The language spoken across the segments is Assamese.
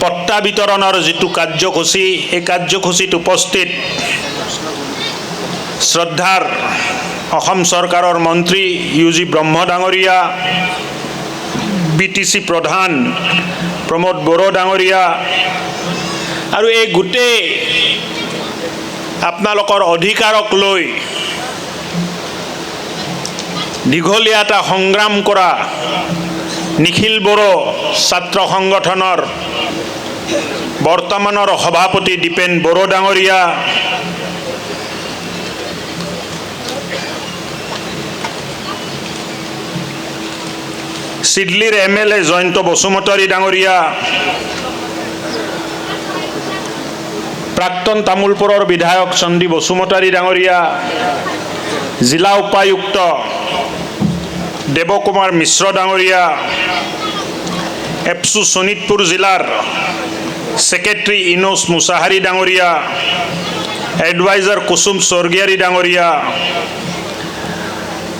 পট্টা বিতৰণৰ যিটো কাৰ্যসূচী এই কাৰ্যসূচীত উপস্থিত শ্ৰদ্ধাৰ অসম চৰকাৰৰ মন্ত্ৰী ইউ.জি. ব্ৰহ্ম ডাঙৰীয়া, BTC প্ৰধান প্ৰমোদ বড়ো ডাঙৰীয়া আৰু এই গোটেই আপোনালোকৰ অধিকাৰক লৈ দীঘলীয়া এটা সংগ্ৰাম কৰা নিখিল বড়ো ছাত্ৰ সংগঠনৰ বৰ্তমানৰ সভাপতি দীপেন বড়ো ডাঙৰীয়া, চিডলিৰ MLA জয়ন্ত বসুমতাৰী ডাঙৰীয়া, প্ৰাক্তন তামোলপুৰৰ বিধায়ক চন্দী বসুমতাৰী ডাঙৰীয়া, জিলা উপায়ুক্ত দেৱকুমাৰ মিশ্ৰ ডাঙৰীয়া, এপছু শোণিতপুৰ জিলাৰ ছেক্ৰেটাৰী ইনোছ মুছাহাৰী ডাঙৰীয়া, এডভাইজাৰ কুসুম স্বৰ্গীয়াৰী ডাঙৰীয়া,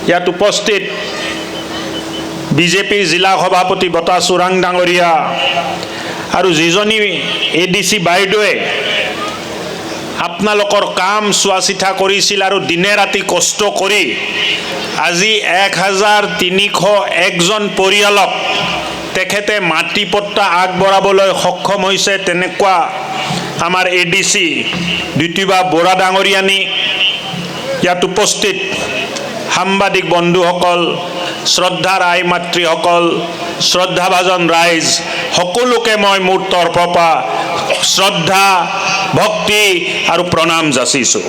ইয়াত উপস্থিত BJP জিলা সভাপতি বতা চোৰাং ডাঙৰীয়া আৰু যিজনী ADC বাইদেৱে আপোনালোকৰ কাম চোৱা চিতা কৰিছিল আৰু দিনে ৰাতি কষ্ট কৰি আজি 1301 জন পৰিয়ালক তেখেতে মাটি পট্টা আগবঢ়াবলৈ সক্ষম হৈছে। তেনেকুৱা আমাৰ ADC দ্বিতীয়বা বৰা ডাঙৰীয়ানী, ইয়াত উপস্থিত সাংবাদিক বন্ধুসকল, শ্ৰদ্ধাৰ আই মাতৃসকল, শ্ৰদ্ধাভাজন ৰাইজ, সকলোকে মই মোৰ তৰফৰ পৰা শ্ৰদ্ধা, ভক্তি আৰু প্ৰণাম যাচিছোঁ।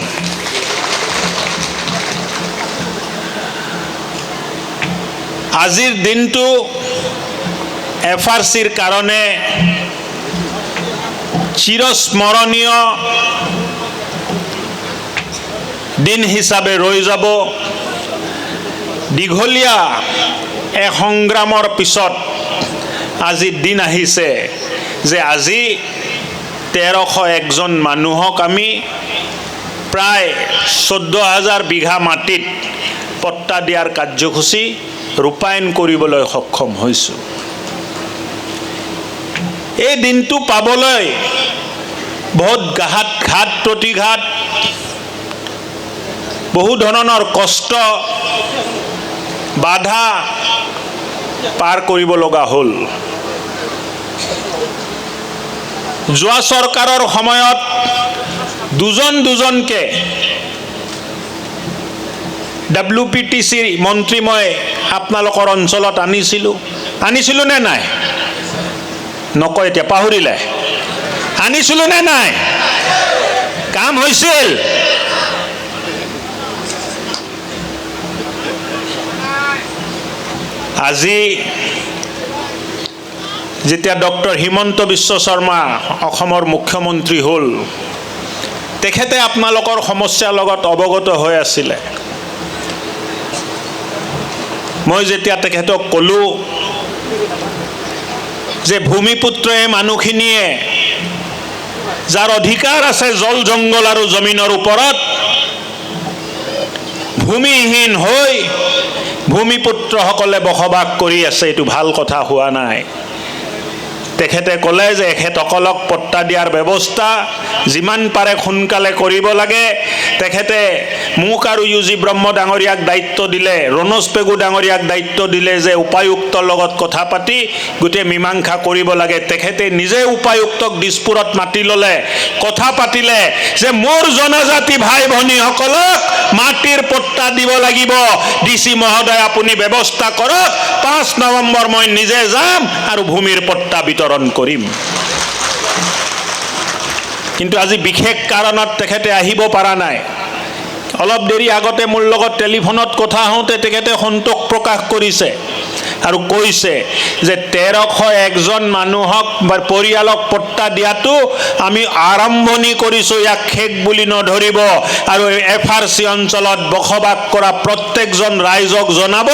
আজিৰ দিনটো FRCৰ কাৰণে চিৰস্মৰণীয় দিন হিচাপে ৰৈ যাব। দীঘলীয়া এক সংগ্ৰামৰ পিছত আজি দিন আহিছে যে আজি 1301 জন মানুহক আমি প্ৰায় 14,000 বিঘা মাটিত পট্টা দিয়াৰ কাৰ্যসূচী ৰূপায়ণ কৰিবলৈ সক্ষম হৈছোঁ। এই দিনটো পাবলৈ বহুত ঘাত প্ৰতিঘাত, বহু ধৰণৰ কষ্ট, বাধা পাৰ কৰিব লগা হ'ল। যোৱা চৰকাৰৰ সময়ত দুজনকে WPTC মন্ত্ৰী মই আপোনালোকৰ অঞ্চলত আনিছিলোঁ নে নাই? নকয় এতিয়া, পাহৰিলে। আনিছিলোঁ নে নাই? কাম হৈছিল? আজি যেতিয়া ডক্টৰ হিমন্ত বিশ্ব শৰ্মা অসমৰ মুখ্যমন্ত্ৰী হ'ল, তেখেতে আপোনালোকৰ সমস্যাৰ লগত অৱগত হৈ আছিলে। মই যেতিয়া তেখেতক ক'লোঁ যে ভূমিপুত্ৰ মানুহখিনিয়ে যাৰ অধিকাৰ আছে জল জংগল আৰু জমিনৰ ওপৰত, ভূমিহীন হৈ ভূমিপুত্ৰসকলে বসবাস কৰি আছে, এইটো ভাল কথা হোৱা নাই। তেখেতে ক'লে যে এখেতসকলক পট্টা দিয়াৰ ব্যৱস্থা যিমান পাৰে সোনকালে কৰিব লাগে। তেখেতে মোক আৰু ইউ.জি. ব্ৰহ্ম ডাঙৰীয়াক দায়িত্ব দিলে, ৰণোজ পেগু ডাঙৰীয়াক দায়িত্ব দিলে যে উপায়ুক্তৰ লগত কথা পাতি গোটেই মীমাংসা কৰিব লাগে। তেখেতে নিজে উপায়ুক্তক দিছপুৰত মাতি ল'লে, কথা পাতিলে যে মোৰ জনজাতি ভাই ভনীসকলক মাটিৰ পট্টা দিব লাগিব, DC মহোদয় আপুনি ব্যৱস্থা কৰক, 5 নৱেম্বৰ মই নিজে যাম আৰু ভূমিৰ পট্টা বিতৰণ কৰিম। কিন্তু আজি বিশেষ কাৰণত তেখেতে আহিব পৰা নাই। অলপ দেৰি আগতে মোৰ লগত টেলিফোনত কথা হওঁতে তেখেতে সন্তোষ প্ৰকাশ কৰিছে আৰু কৈছে যে 1301 জন মানুহক বা পৰিয়ালক পট্টা দিয়াটো আমি আৰম্ভণি কৰিছোঁ, ইয়াক শেষ বুলি নধৰিব। আৰু FRC অঞ্চলত বসবাস কৰা প্ৰত্যেকজন ৰাইজক জনাব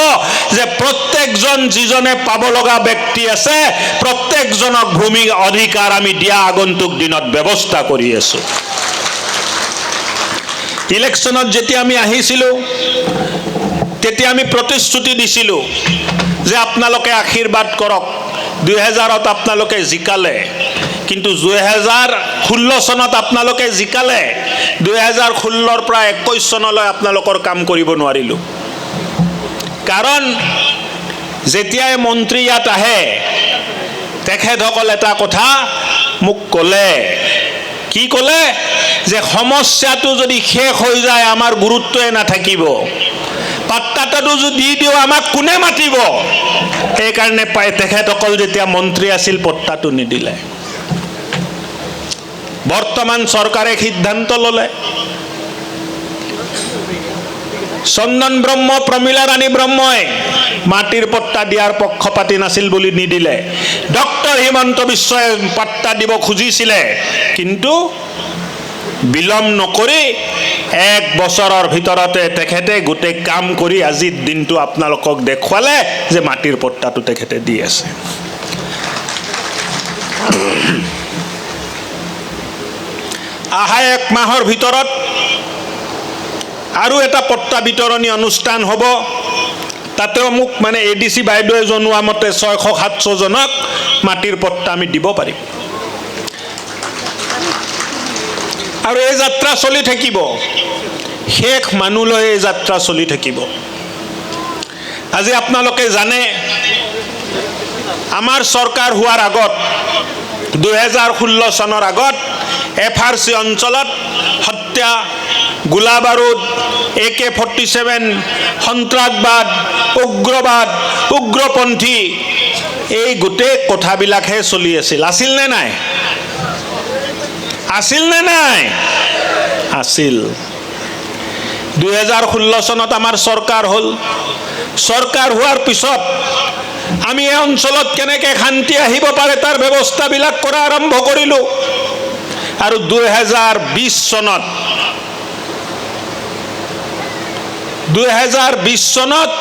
যে প্ৰত্যেকজন যিজনে পাব লগা ব্যক্তি আছে, প্ৰত্যেকজনক ভূমি অধিকাৰ আমি দিয়া আগন্তুক দিনত ব্যৱস্থা কৰি আছোঁ। ইলেকশ্যনত যেতিয়া আমি আহিছিলোঁ তেতিয়া আমি প্ৰতিশ্ৰুতি দিছিলোঁ যে আপোনালোকে আশীৰ্বাদ কৰক, 2000ত আপোনালোকে জিকালে, কিন্তু 2016 চনত আপোনালোকে জিকালে 2016ৰ পৰা 21 চনলৈ আপোনালোকৰ কাম কৰিব নোৱাৰিলোঁ। কাৰণ যেতিয়াই মন্ত্ৰী ইয়াত আহে তেখেতসকল এটা কথা মোক ক'লে, কি ক'লে যে সমস্যাটো যদি শেষ হৈ যায় আমাৰ গুৰুত্বই নাথাকিব, পাত্তাটো যদি দি দিওঁ আমাক কোনে মাতিব। সেইকাৰণে তেখেতসকল যেতিয়া মন্ত্ৰী আছিল পত্তাটো নিদিলে। বৰ্তমান চৰকাৰে সিদ্ধান্ত ল'লে চন্দন ব্ৰহ্ম, প্ৰমীলা ৰাণী ব্ৰহ্মই মাটিৰ পট্টা দিয়াৰ পক্ষপাতি নাছিল বুলি নিদিলে। ডক্টৰ হিমন্ত বিশ্বই পট্টা দিব খুজিছিলে, কিন্তু বিলম্ব নকৰি 1 বছৰৰ ভিতৰতে তেখেতে গোটেই কাম কৰি আজিৰ দিনটো আপোনালোকক দেখুৱালে যে মাটিৰ পট্টাটো তেখেতে দি আছে। আহা 1 মাহৰ ভিতৰত আৰু এটা পট্টা বিতৰণী অনুষ্ঠান হ'ব। তাতেও মোক মানে এডিচি বাইদেৱে জনোৱা মতে 600-700 জনক মাটিৰ পট্টা আমি দিব পাৰিম। আৰু এই যাত্ৰা চলি থাকিব, শেষ মানুহলৈ এই যাত্ৰা চলি থাকিব। আজি আপোনালোকে জানে আমাৰ চৰকাৰ হোৱাৰ আগত 2016 চনৰ আগত FRC অঞ্চলত হত্যা, গোলা বাৰুদ, AK-47, সন্ত্ৰাসবাদ, উগ্ৰবাদ, উগ্ৰপন্থী এই গোটেই কথাবিলাকহে চলি আছিল। আছিল নে নাই? আছিল নে নাই? আছিল। 2016 চনত আমাৰ চৰকাৰ হ'ল। চৰকাৰ হোৱাৰ পিছত আমি এই অঞ্চলত কেনেকৈ শান্তি আহিব পাৰে তাৰ ব্যৱস্থাবিলাক কৰা আৰম্ভ কৰিলোঁ। আৰু 2020 চনত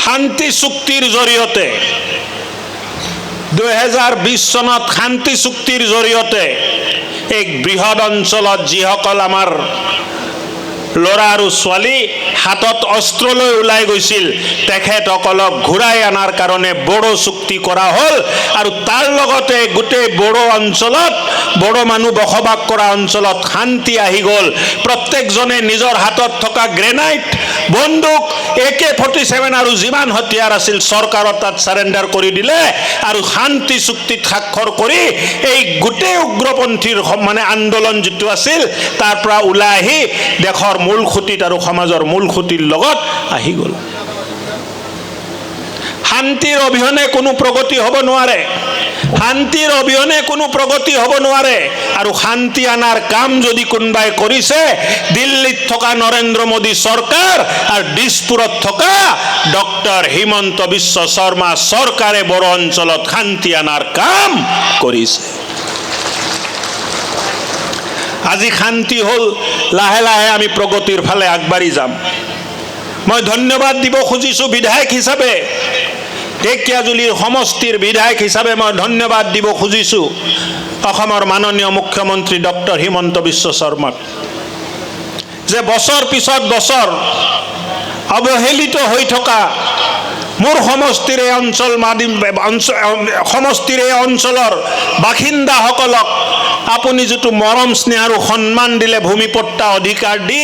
শান্তি চুক্তিৰ জৰিয়তে 2020 চনত শান্তি চুক্তিৰ জৰিয়তে এক বৃহৎ অঞ্চলত যিসকল আমাৰ ল'ৰা আৰু ছোৱালী হাতত অস্ত্ৰ লৈ ওলাই গৈছিল তেখেতসকলক ঘূৰাই আনাৰ কাৰণে বড়ো চুক্তি কৰা হ'ল। আৰু তাৰ লগতে গোটেই বড়ো অঞ্চলত, বড়ো মানুহ বসবাস কৰা অঞ্চলত শান্তি আহি গ'ল। প্ৰত্যেকজনে নিজৰ হাতত থকা গ্ৰেনাইট, বন্দুক, AK-47 আৰু যিমান হতিয়াৰ আছিল চৰকাৰৰ তাত চাৰেণ্ডাৰ কৰি দিলে। আৰু শান্তি চুক্তিত স্বাক্ষৰ কৰি এই গোটেই উগ্ৰপন্থীৰ মানে আন্দোলন যিটো আছিল তাৰ পৰা ওলাই আহি দেশৰ মূল খুঁটিত আৰু সমাজৰ মূল খুঁটিৰ লগত আহি গ'ল। শান্তিৰ অবিহনে কোনো প্ৰগতি হ'ব নোৱাৰে। শান্তিৰ অবিহনে কোনো প্ৰগতি হ'ব নোৱাৰে। আৰু শান্তি আনাৰ কাম যদি কোনোবাই কৰিছে দিল্লীত থকা নৰেন্দ্ৰ মোদী চৰকাৰ আৰু দিছপুৰত থকা ডক্টৰ হিমন্ত বিশ্ব শৰ্মা চৰকাৰে বড়ো অঞ্চলত শান্তি আনাৰ কাম কৰিছে। আজি শান্তি হ'ল, লাহে লাহে আমি প্ৰগতিৰ ফালে আগবাঢ়ি যাম। মই ধন্যবাদ দিব খুজিছোঁ বিধায়ক হিচাপে, ঢেকীয়াজুলিৰ সমষ্টিৰ বিধায়ক হিচাপে মই ধন্যবাদ দিব খুজিছোঁ অসমৰ মাননীয় মুখ্যমন্ত্ৰী ডক্টৰ হিমন্ত বিশ্ব শৰ্মাক, যে বছৰ পিছত বছৰ অৱহেলিত হৈ থকা মোৰ সমষ্টিৰ এই অঞ্চলৰ বাসিন্দাসকলক আপুনি যিটো মৰম স্নেহ আৰু সন্মান দিলে ভূমিপট্টা অধিকাৰ দি,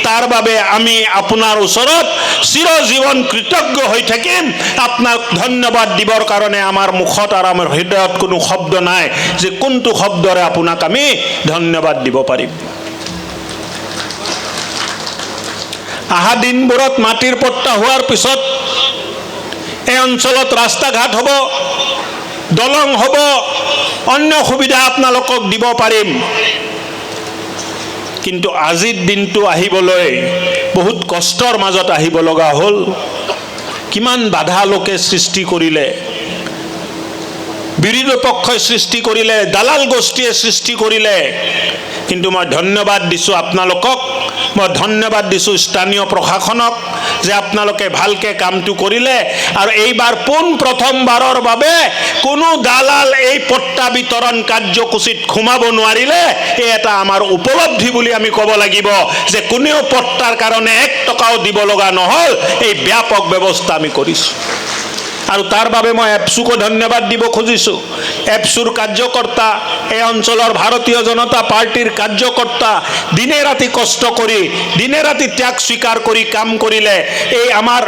তাৰ বাবে আমি আপোনাৰ ওচৰত চিৰজীৱন কৃতজ্ঞ হৈ থাকিম। আপোনাক ধন্যবাদ দিবৰ কাৰণে আমাৰ মুখত আৰু আমাৰ হৃদয়ত কোনো শব্দ নাই যে কোনটো শব্দৰে আপোনাক আমি ধন্যবাদ দিব পাৰিম। আহা দিনবোৰত মাটিৰ পট্টা হোৱাৰ পিছত এই অঞ্চলত ৰাস্তা ঘাট হ'ব, দলং হ'ব, অন্য সুবিধা আপোনালোকক দিব পাৰিম। কিন্তু আজিৰ দিনটো আহিবলৈ বহুত কষ্টৰ মাজত আহিব লগা হ'ল। কিমান বাধা লোকে সৃষ্টি কৰিলে, বিৰোধী পক্ষই সৃষ্টি কৰিলে, দালাল গোষ্ঠীয়ে সৃষ্টি কৰিলে। কিন্তু মই ধন্যবাদ দিছোঁ আপোনালোকক, মই ধন্যবাদ দিছোঁ স্থানীয় প্ৰশাসনক যে আপোনালোকে ভালকে কামটো কৰিলে। আৰু এইবাৰ প্ৰথমবাৰৰ বাবে কোনো দালাল এই পট্টা বিতৰণ কাৰ্যসূচীত সোমাব নোৱাৰিলে। এই এটা আমাৰ উপলব্ধি বুলি আমি ক'ব লাগিব যে কোনেও পট্টাৰ কাৰণে 1 টকাও দিব লগা নহ'ল। এই ব্যাপক ব্যৱস্থা আমি কৰিছোঁ। আৰু তাৰ বাবে মই এপছুকো ধন্যবাদ দিব খুজিছোঁ। এপছুৰ কাৰ্যকৰ্তা, এই অঞ্চলৰ ভাৰতীয় জনতা পাৰ্টিৰ কাৰ্যকৰ্তা দিনে ৰাতি কষ্ট কৰি, দিনে ৰাতি ত্যাগ স্বীকাৰ কৰি কাম কৰিলে। এই আমাৰ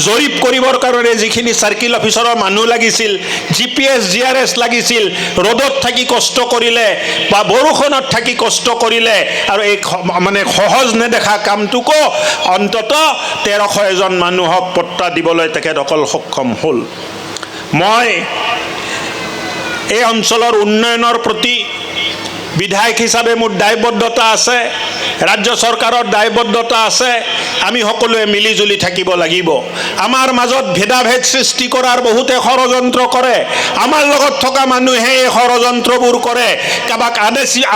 জৰীপ কৰিবৰ কাৰণে যিখিনি চাৰ্কিল অফিচাৰৰ মানুহ লাগিছিল, GPS GRS লাগিছিল, ৰ'দত থাকি কষ্ট কৰিলে বা বৰষুণত থাকি কষ্ট কৰিলে, আৰু এই মানে সহজ নেদেখা কামটোকো অন্তত 1300 জন মানুহক পট্টা দিবলৈ তেখেতসকল সক্ষম হ'ল। মই এই অঞ্চলৰ উন্নয়নৰ প্ৰতি বিধায়ক হিচাপে মোৰ দায়বদ্ধতা আছে, ৰাজ্য চৰকাৰৰ দায়বদ্ধতা আছে। আমি সকলোৱে মিলিজুলি থাকিব লাগিব। আমাৰ মাজত ভেদাভেদ সৃষ্টি কৰাৰ বহুতে ষড়যন্ত্ৰ কৰে। আমাৰ লগত থকা মানুহে এই ষড়যন্ত্ৰবোৰ কৰে। কাবাক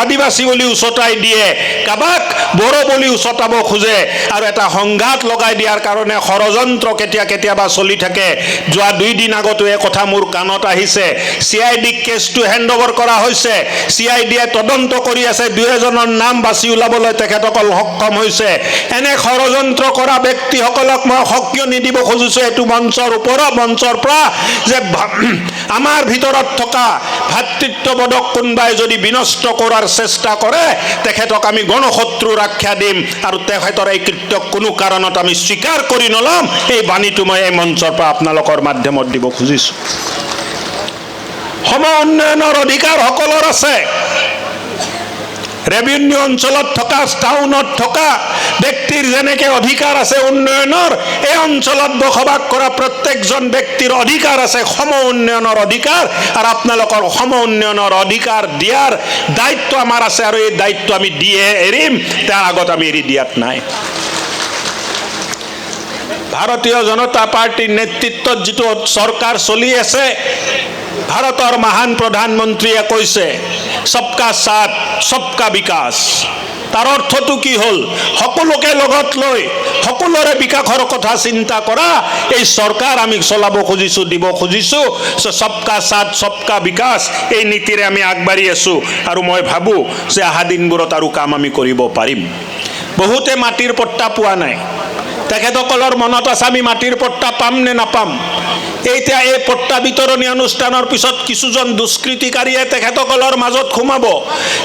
আদিবাসী বুলি উচতাই দিয়ে, কাবাক বড়ো বুলি উচতাব খোজে, আৰু এটা সংঘাত লগাই দিয়াৰ কাৰণে ষড়যন্ত্ৰ কেতিয়াবা চলি থাকে। যোৱা 2 দিন আগতো এই কথা মোৰ কাণত আহিছে। CID কেছটো হেণ্ড অভাৰ কৰা হৈছে। CIDয়ে তদন্ত কৰি আছে, 2 এজনৰ নাম বাছি ওলাবলৈ তেখেতসকল সক্ষম হৈছে। এনে ষড়যন্ত্ৰ কৰা ব্যক্তিসকলক মই সক্ৰিয় নিদিব খুজিছোঁ এইটো মঞ্চৰ পৰা, যে আমাৰ ভিতৰত থকা ভাতৃত্ববোধক কোনোবাই যদি বিনষ্ট কৰাৰ চেষ্টা কৰে, তেখেতক আমি গণশত্ৰুৰ আখ্যা দিম, আৰু তেখেতৰ এই কৃত্যক কোনো কাৰণত আমি স্বীকাৰ কৰি নল'ম। এই বাণীটো মই এই মঞ্চৰ পৰা আপোনালোকৰ মাধ্যমত দিব খুজিছোঁ। সম উন্নয়নৰ অধিকাৰ সকলৰ আছে। ৰেভিনিউ অঞ্চলত থকা, টাউনত থকা ব্যক্তিৰ যেনেকৈ অধিকাৰ আছে উন্নয়নৰ, এই অঞ্চলত বসবাস কৰা প্ৰত্যেকজন ব্যক্তিৰ অধিকাৰ আছে সম উন্নয়নৰ অধিকাৰ, আৰু আপোনালোকৰ সম উন্নয়নৰ অধিকাৰ দিয়াৰ দায়িত্ব আমাৰ আছে, আৰু এই দায়িত্ব আমি দিয়ে এৰিম, তাৰ আগত আমি এৰি দিয়াত নাই। ভাৰতীয় জনতা পাৰ্টিৰ নেতৃত্বত যিটো চৰকাৰ চলি আছে, ভাৰতৰ মহান প্ৰধানমন্ত্ৰীয়ে কৈছে সবকা সাথ সবকা বিকাশ। তাৰ অৰ্থটো কি হ'ল? সকলোকে লগত লৈ সকলোৰে বিকাশৰ কথা চিন্তা কৰা এই চৰকাৰ আমি চলাব খুজিছোঁ, দিব খুজিছোঁ। সবকা সাথ সবকা বিকাশ এই নীতিৰে আমি আগবাঢ়ি আছোঁ, আৰু মই ভাবোঁ যে অহা দিনবোৰত আৰু কাম আমি কৰিব পাৰিম। বহুতে মাটিৰ পট্টা পোৱা নাই। তেখেতসকলৰ মনত আছে আমি মাটিৰ পট্টা পাম নে নাপাম। এতিয়া এই পট্টা বিতৰণী অনুষ্ঠানৰ পিছত কিছুজন দুষ্কৃতিকাৰীয়ে তেখেতসকলৰ মাজত সোমাব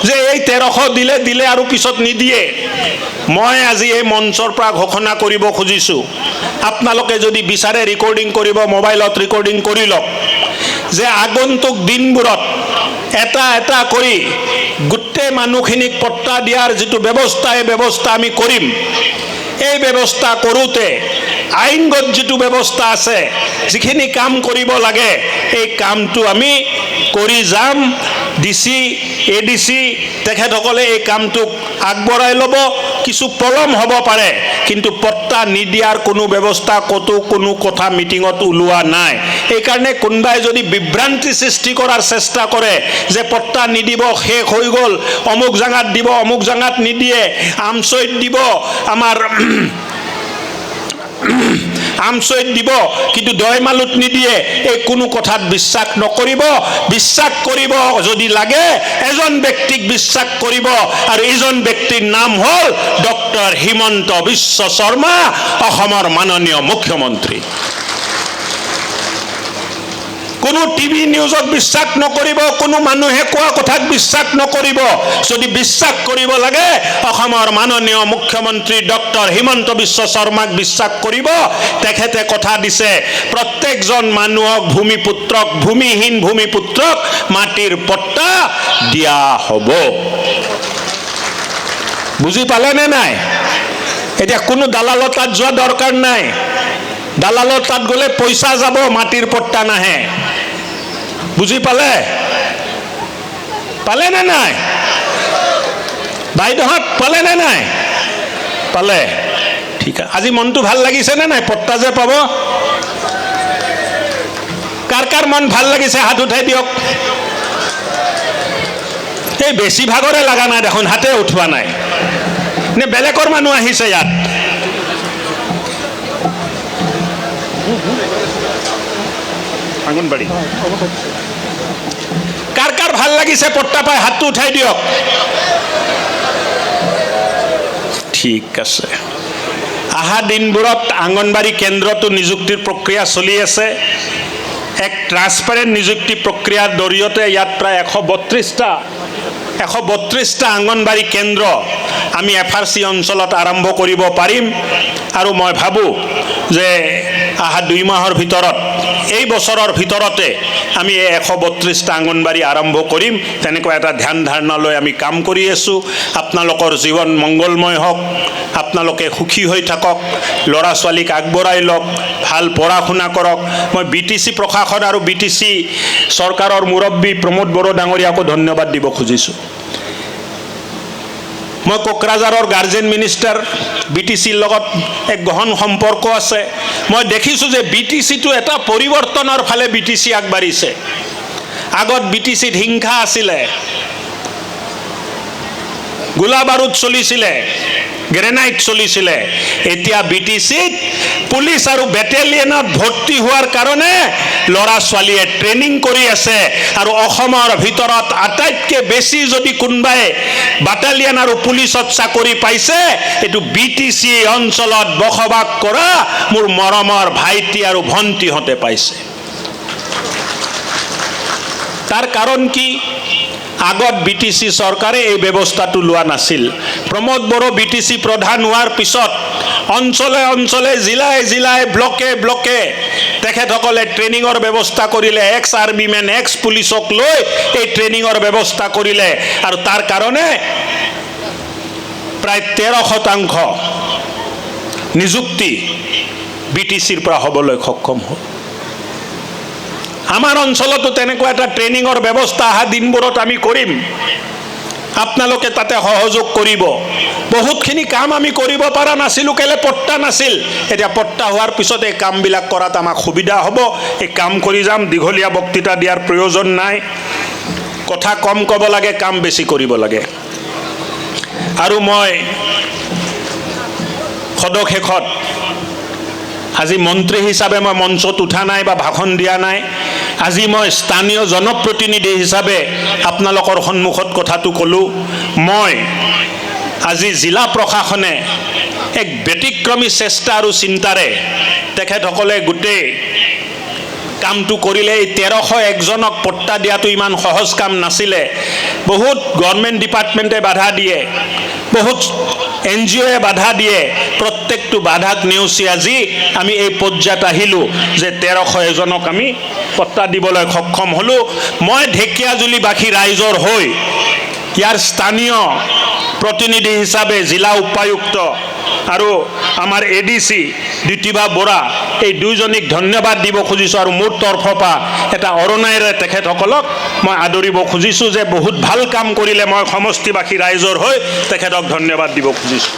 যে এই 1300 দিলে আৰু পিছত নিদিয়ে। মই আজি এই মঞ্চৰ পৰা ঘোষণা কৰিব খুজিছোঁ, আপোনালোকে যদি বিচাৰে ৰেকৰ্ডিং কৰিব, মোবাইলত ৰেকৰ্ডিং কৰি লওক, যে আগন্তুক দিনবোৰত এটা কৰি গোটেই মানুহখিনিক পট্টা দিয়াৰ যিটো ব্যৱস্থা, এই ব্যৱস্থা আমি কৰিম। এই ব্যৱস্থা কৰোঁতে আইনগত যিটো ব্যৱস্থা আছে, যিখিনি কাম কৰিব লাগে, এই কামটো আমি কৰি যাম। DC ADC তেখেতসকলে এই কামটোক আগবঢ়াই ল'ব। কিছু পলম হ'ব পাৰে, কিন্তু পট্টা নিদিয়াৰ কোনো ব্যৱস্থা ক'তো কোনো কথা মিটিঙত ওলোৱা নাই। এইকাৰণে কোনোবাই যদি বিভ্ৰান্তি সৃষ্টি কৰাৰ চেষ্টা কৰে যে পট্টা নিদিব, শেষ হৈ গ'ল, অমুক জাগাত দিব, অমুক জাগাত নিদিয়ে, আমচৈত দিব, আমাৰ আমচৈত দিব, কিন্তু দৈমালুত নিদিয়ে, এই কোনো কথাত বিশ্বাস নকৰিব। বিশ্বাস কৰিব যদি লাগে, এজন ব্যক্তিক বিশ্বাস কৰিব, আৰু এইজন ব্যক্তিৰ নাম হ'ল ডক্টৰ হিমন্ত বিশ্ব শৰ্মা, অসমৰ মাননীয় মুখ্যমন্ত্ৰী। কোনো টিভি নিউজক বিশ্বাস নকৰিব, কোনো মানুহে কোৱা কথাক বিশ্বাস নকৰিব। যদি বিশ্বাস কৰিব লাগে, অসমৰ মাননীয় মুখ্যমন্ত্ৰী ডক্টৰ হিমন্ত বিশ্ব শৰ্মাক বিশ্বাস কৰিব। তেখেতে কথা দিছে প্ৰত্যেকজন মানুহক ভূমিহীন ভূমিপুত্ৰক মাটিৰ পট্টা দিয়া হ'ব। বুজি পালে নে নাই? এতিয়া কোনো দালালৰ তাত যোৱা দৰকাৰ নাই। দালালৰ তাত গ'লে পইচা যাব, মাটিৰ পট্টা নাহে। বুজি পালে? পালে নে নাই? বাইদেউহঁত পালে নে নাই? পালে? ঠিক আছে। আজি মনটো ভাল লাগিছে নে নাই? পট্টা যে পাব। কাৰ কাৰ মন ভাল লাগিছে হাত উঠাই দিয়ক। এই বেছিভাগৰে লগা নাই দেখোন, হাতে উঠোৱা নাই। নে বেলেগৰ মানুহ আহিছে ইয়াত? আঙ্গনবাড়ি কাৰ কাৰ ভাল লাগিছে পট্টা পাই হাতটো উঠাই দিয়ক। ঠিক আছে। আহা দিনবোৰত অংগনবাড়ী কেন্দ্ৰটো নিযুক্তিৰ প্ৰক্ৰিয়া চলি আছে। এক ট্ৰান্সপাৰেণ্ট নিযুক্তি প্ৰক্ৰিয়াৰ জৰিয়তে ইয়াত প্ৰায় 132টা অংগনবাড়ী কেন্দ্ৰ আমি FRC অঞ্চলত আৰম্ভ কৰিব পাৰিম আৰু মই ভাবোঁ যে আহা 2 মাহৰ ভিতৰত এই বছৰৰ ভিতৰতে আমি 132টা অংগনবাড়ী আৰম্ভ কৰিম। তেনেকুৱা এটা ধ্যান ধাৰণা লৈ আমি কাম কৰি আছোঁ। আপোনালোকৰ জীৱন মংগলময় হওক, আপোনালোকে সুখী হৈ থাকক, ল'ৰা ছোৱালীক আগবঢ়াই লওক, ভাল পঢ়া শুনা কৰক। মই BTC প্ৰশাসন আৰু BTC চৰকাৰৰ মুৰব্বী প্ৰমোদ বড়ো ডাঙৰীয়াকো ধন্যবাদ দিব খুজিছোঁ। মই কোকৰাঝাৰৰ গাৰ্জেন মিনিষ্টাৰ BTCৰ লগত এক গহন সম্পৰ্ক আছে। মই দেখিছোঁ যে BTCটো এটা পৰিৱৰ্তনৰ ফালে BTC আগবাঢ়িছে। আগত BTCত হিংসা আছিলে, গোলা বাৰুদ চলিছিলে, গ্ৰেনাইট চলিছিলে। এতিয়া BTCত পুলিচ আৰু বেটেলিয়নত ভৰ্তি হোৱাৰ কাৰণে ল'ৰা ছোৱালীয়ে ট্ৰেইনিং কৰি আছে আৰু অসমৰ ভিতৰত আটাইতকৈ বেছি যদি কোনোবাই বাটালিয়ন আৰু পুলিচত চাকৰি পাইছে এইটো BTC অঞ্চলত বসবাস কৰা মোৰ মৰমৰ ভাইটি আৰু ভণ্টিহঁতে পাইছে। তাৰ কাৰণ কি? আগত BTC চৰকাৰে এই ব্যৱস্থাটো লোৱা নাছিল। প্ৰমোদ বড়ো BTC প্ৰধান হোৱাৰ পিছত অঞ্চলে অঞ্চলে জিলায় জিলায় ব্লকে ব্লকে তেখেতসকলে ট্ৰেইনিঙৰ ব্যৱস্থা কৰিলে। এক্স আৰ্মিমেন এক্স পুলিচক লৈ এই ট্ৰেইনিঙৰ ব্যৱস্থা কৰিলে আৰু তাৰ কাৰণে প্ৰায় 13% নিযুক্তি BTCৰ পৰা হ'বলৈ সক্ষম হ'ল। আমাৰ অঞ্চলতো তেনেকুৱা এটা ট্ৰেইনিঙৰ ব্যৱস্থা আহা দিনবোৰত আমি কৰিম। আপোনালোকে তাতে সহযোগ কৰিব। বহুতখিনি কাম আমি কৰিব পৰা নাছিলোঁ, কেলে পট্টা নাছিল। এতিয়া পট্টা হোৱাৰ পিছত এই কামবিলাক কৰাত আমাক সুবিধা হ'ব। এই কাম কৰি যাম। দীঘলীয়া বক্তৃতা দিয়াৰ প্ৰয়োজন নাই। কথা কম ক'ব লাগে, কাম বেছি কৰিব লাগে। আৰু মই সদশেষত আজি মন্ত্ৰী হিচাপে মই মঞ্চত উঠা নাই বা ভাষণ দিয়া নাই। আজি মই স্থানীয় জনপ্ৰতিনিধি হিচাপে আপোনালোকৰ সন্মুখত কথাটো ক'লোঁ। মই আজি জিলা প্ৰশাসনে এক ব্যতিক্ৰমী চেষ্টা আৰু চিন্তাৰে তেখেতসকলে গোটেই কামটো কৰিলে। এই 1301জনক পট্টা দিয়াটো ইমান সহজ কাম নাছিলে। বহুত গভৰ্ণমেণ্ট ডিপাৰ্টমেণ্টে বাধা দিয়ে, বহুত NGOয়ে বাধা দিয়ে। প্ৰত্যেকটো বাধাক নেওচি আজি আমি এই পৰ্যায়ত আহিলোঁ যে 1301জনক আমি পট্টা দিবলৈ সক্ষম হ'লোঁ। মই ঢেকীয়াজুলিবাসী ৰাইজৰ হৈ ইয়াৰ স্থানীয় প্ৰতিনিধি হিচাপে জিলা উপায়ুক্ত আৰু আমাৰ ADC দ্বিতীবা বৰা এই দুইজনীক ধন্যবাদ দিব খুজিছোঁ আৰু মোৰ তৰফৰ পৰা এটা অৰণাইৰে তেখেতসকলক মই আদৰিব খুজিছোঁ যে বহুত ভাল কাম কৰিলে। মই সমষ্টিবাসী ৰাইজৰ হৈ তেখেতক ধন্যবাদ দিব খুজিছোঁ।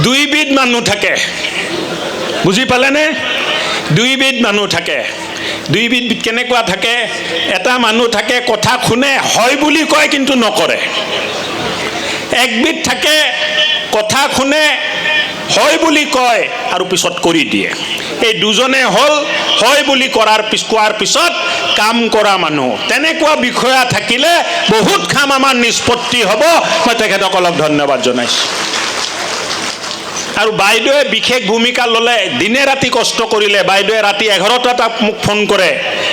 দুইবিধ মানুহ থাকে, বুজি পালেনে? দুইবিধ মানুহ থাকে। দুইবিধ কেনেকুৱা থাকে? এটা মানুহ থাকে কথা শুনে, হয় বুলি কয় কিন্তু নকৰে। একবিধ থাকে কথা শুনে, হয় বুলি কয় আৰু পিছত কৰি দিয়ে। এই দুজনে হ'ল হয় বুলি কোৱাৰ পিছত কাম কৰা মানুহ। তেনেকুৱা বিষয়া থাকিলে বহুত কাম আমাৰ নিষ্পত্তি হ'ব। মই তেখেতসকলক ধন্যবাদ জনাইছোঁ। আৰু বাইদেৱে বিশেষ ভূমিকা ল'লে, দিনে ৰাতি কষ্ট কৰিলে। বাইদেৱে ৰাতি 11টাত মোক ফোন কৰে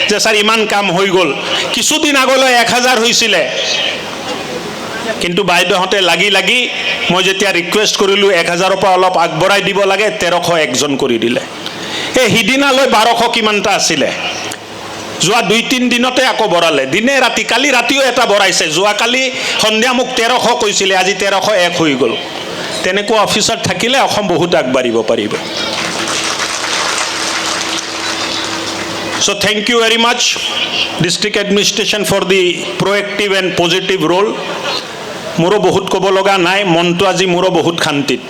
যে ছাৰ ইমান কাম হৈ গ'ল। কিছুদিন আগলৈ 1000 হৈছিলে, কিন্তু বাইদেউহঁতে লাগি লাগি মই যেতিয়া ৰিকুৱেষ্ট কৰিলোঁ 1000ৰ পৰা অলপ আগবঢ়াই দিব লাগে, 1301জন কৰি দিলে। এই সিদিনালৈ 1200 কিমানটা আছিলে, যোৱা 2-3 দিনতে আকৌ বঢ়ালে। দিনে ৰাতি, কালি ৰাতিও এটা বঢ়াইছে। যোৱাকালি সন্ধিয়া মোক 1300 কৈছিলে, আজি 1301 হৈ গ'ল। তেনেকুৱা অফিচাৰ থাকিলে অসম বহুত আগবাঢ়িব পাৰিব। So thank you very much District Administration for the proactive and positive role. মোৰো বহুত ক'ব লগা নাই। মনটো আজি মোৰো বহুত শান্তিত।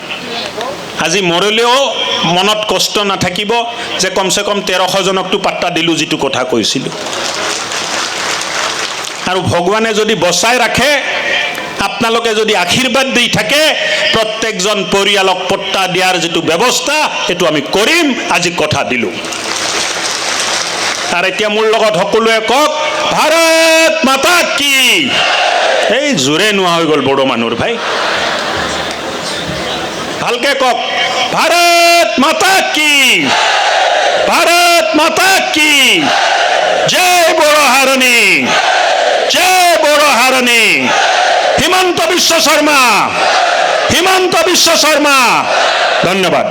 আজি মৰিলেও মনত কষ্ট নাথাকিব যে কমচে কম 1300জনকটো পাত্তা দিলোঁ, যিটো কথা কৈছিলোঁ। আৰু ভগৱানে যদি বচাই ৰাখে, আপোনালোকে যদি আশীৰ্বাদ দি থাকে, প্ৰত্যেকজন পৰিয়ালক পট্টা দিয়াৰ যিটো ব্যৱস্থা সেইটো আমি কৰিম, আজি কথা দিলোঁ। আৰু এতিয়া মোৰ লগত সকলোৱে কওক, ভাৰত মাতা কি। এই জোৰে নোহোৱা হৈ গ'ল বড়ো মানুহৰ ভাই, ভালকে কওক, ভাৰত মাতা কি, ভাৰত মাতা কি। জয় বড়ো হাৰণী, জয় বড়ো হাৰণী। হিমন্ত বিশ্ব শৰ্মা, হিমন্ত বিশ্ব শৰ্মা। ধন্যবাদ।